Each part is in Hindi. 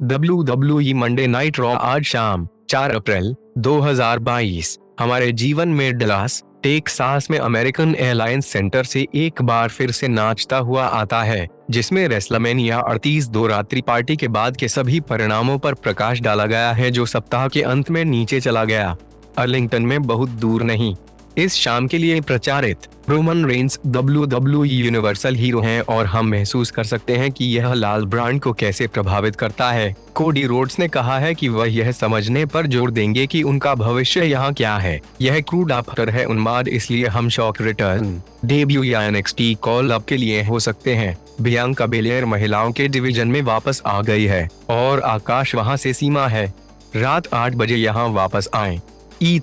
WWE मंडे नाइट रॉ आज शाम 4 अप्रैल 2022 हमारे जीवन में डलास टेक्सास में अमेरिकन एयरलाइंस सेंटर से एक बार फिर से नाचता हुआ आता है, जिसमें रेसलमेनिया 38 दो रात्रि पार्टी के बाद के सभी परिणामों पर प्रकाश डाला गया है, जो सप्ताह के अंत में नीचे चला गया। अर्लिंगटन में बहुत दूर नहीं, इस शाम के लिए प्रचारित Roman Reigns WWE universal hero हैं और हम महसूस कर सकते हैं कि यह लाल ब्रांड को कैसे प्रभावित करता है। कोडी रोड्स ने कहा है कि वह यह समझने पर जोर देंगे कि उनका भविष्य यहाँ क्या है। यह क्रूड आफ्टर है उन्माद, इसलिए हम शॉक रिटर्न डेब्यू या NXT कॉल अप के लिए हो सकते हैं। बियांका बेलेयर महिलाओं के डिवीजन में वापस आ गई है और आकाश वहाँ से सीमा है। रात 8 बजे यहाँ वापस आए।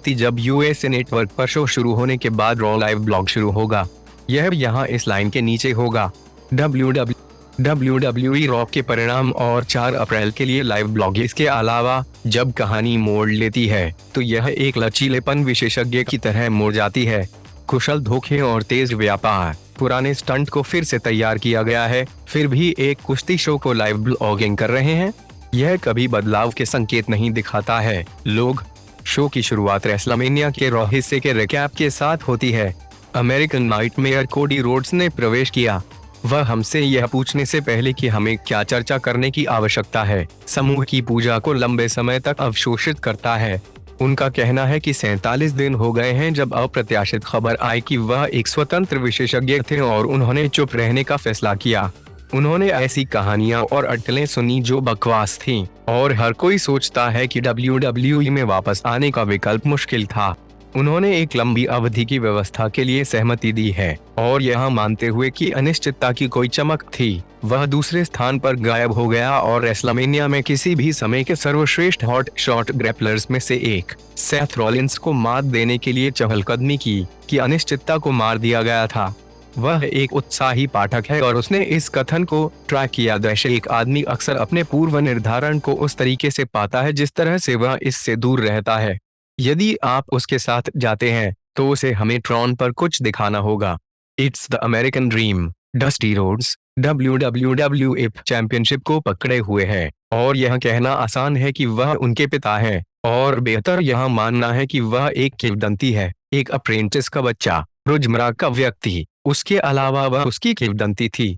जब USA नेटवर्क पर शो शुरू होने के बाद रॉ लाइव ब्लॉग शुरू होगा। यह यहाँ इस लाइन के नीचे होगा। WWE रॉ के परिणाम और 4 अप्रैल के लिए लाइव ब्लॉग। इसके अलावा जब कहानी मोड़ लेती है तो यह एक लचीलेपन विशेषज्ञ की तरह मोड़ जाती है। कुशल धोखे और तेज व्यापार। पुराने स्टंट को फिर से तैयार किया गया है, फिर भी एक कुश्ती शो को लाइव ब्लॉगिंग कर रहे हैं। यह कभी बदलाव के संकेत नहीं दिखाता है। लोग शो की शुरुआत रेसलमेनिया के रॉ हिस्से के रिकैप के साथ होती है। अमेरिकन नाइटमेयर कोडी रोड्स ने प्रवेश किया। वह हमसे यह पूछने से पहले कि हमें क्या चर्चा करने की आवश्यकता है, समूह की पूजा को लंबे समय तक अवशोषित करता है। उनका कहना है कि 47 दिन हो गए हैं जब अप्रत्याशित खबर आई कि वह एक स्वतंत्र विशेषज्ञ थे और उन्होंने चुप रहने का फैसला किया। उन्होंने ऐसी कहानियां और अटकलें सुनी जो बकवास थीं, और हर कोई सोचता है कि WWE में वापस आने का विकल्प मुश्किल था। उन्होंने एक लंबी अवधि की व्यवस्था के लिए सहमति दी है और यह मानते हुए कि अनिश्चितता की कोई चमक थी, वह दूसरे स्थान पर गायब हो गया और रेसलमेनिया में किसी भी समय के सर्वश्रेष्ठ हॉट शॉट ग्रैपलर्स में से एक सेथ रॉलिंस को मात देने के लिए चहलकदमी की कि अनिश्चितता को मार दिया गया था। वह एक उत्साही पाठक है और उसने इस कथन को ट्रैक किया। दृश्य एक आदमी अक्सर अपने पूर्व निर्धारण को उस तरीके से पाता है जिस तरह से वह इससे दूर रहता है। यदि आप उसके साथ जाते हैं तो उसे हमें ट्रॉन पर कुछ दिखाना होगा। It's the American dream. Dusty Rhodes WWF championship को पकड़े हुए है और यह कहना आसान है कि वह उनके पिता है, और बेहतर यह मानना है कि वह एक किंवदंती है, एक अप्रेंटिस का बच्चा, रोजमर्रा का व्यक्ति। उसके अलावा वह उसकी किंवदंती थी।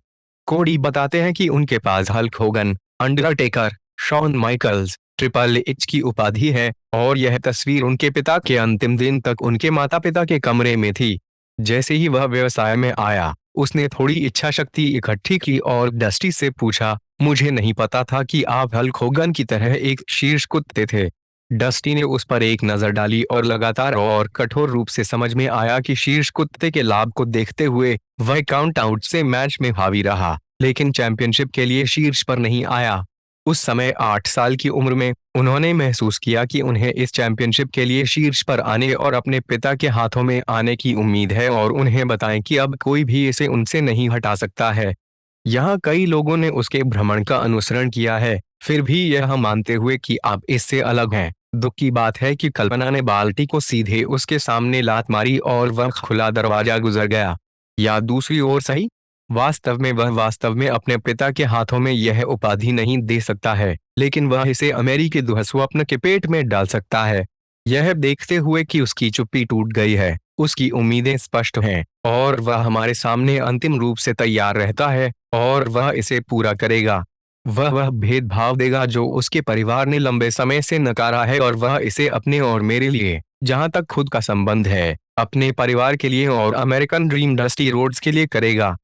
कोडी बताते हैं कि उनके पास Hulk Hogan, Undertaker, Shawn Michaels, triple H की उपाधि है, और यह तस्वीर उनके पिता के अंतिम दिन तक उनके माता पिता के कमरे में थी। जैसे ही वह व्यवसाय में आया, उसने थोड़ी इच्छा शक्ति इकट्ठी की और डस्टी से पूछा, मुझे नहीं पता था कि आप हल्क होगन की तरह एक शीर्ष कुत्ते थे। डस्टी ने उस पर एक नजर डाली और लगातार और कठोर रूप से समझ में आया कि शीर्ष कुत्ते के लाभ को देखते हुए वह काउंट आउट से मैच में हावी रहा, लेकिन चैंपियनशिप के लिए शीर्ष पर नहीं आया। उस समय 8 साल की उम्र में उन्होंने महसूस किया कि उन्हें इस चैंपियनशिप के लिए शीर्ष पर आने और अपने पिता के हाथों में आने की उम्मीद है, और उन्हें बताएं कि अब कोई भी इसे उनसे नहीं हटा सकता है। यहाँ कई लोगों ने उसके भ्रमण का अनुसरण किया है, फिर भी यह मानते हुए कि आप इससे अलग हैं। दुख की बात है कि कल्पना ने बाल्टी को सीधे उसके सामने लात मारी और वह खुला दरवाजा गुजर गया। या दूसरी ओर सही, वास्तव में वह वास्तव में अपने पिता के हाथों में यह उपाधि नहीं दे सकता है, लेकिन वह इसे अमेरिकी दुःस्वप्न के पेट में डाल सकता है। यह देखते हुए कि उसकी चुप्पी टूट गई है, उसकी उम्मीदें स्पष्ट हैं, और वह हमारे सामने अंतिम रूप से तैयार रहता है, और वह इसे पूरा करेगा। वह भेदभाव देगा जो उसके परिवार ने लंबे समय से नकारा है, और वह इसे अपने और मेरे लिए, जहां तक खुद का संबंध है, अपने परिवार के लिए और अमेरिकन ड्रीम डस्टी रोड्स के लिए करेगा।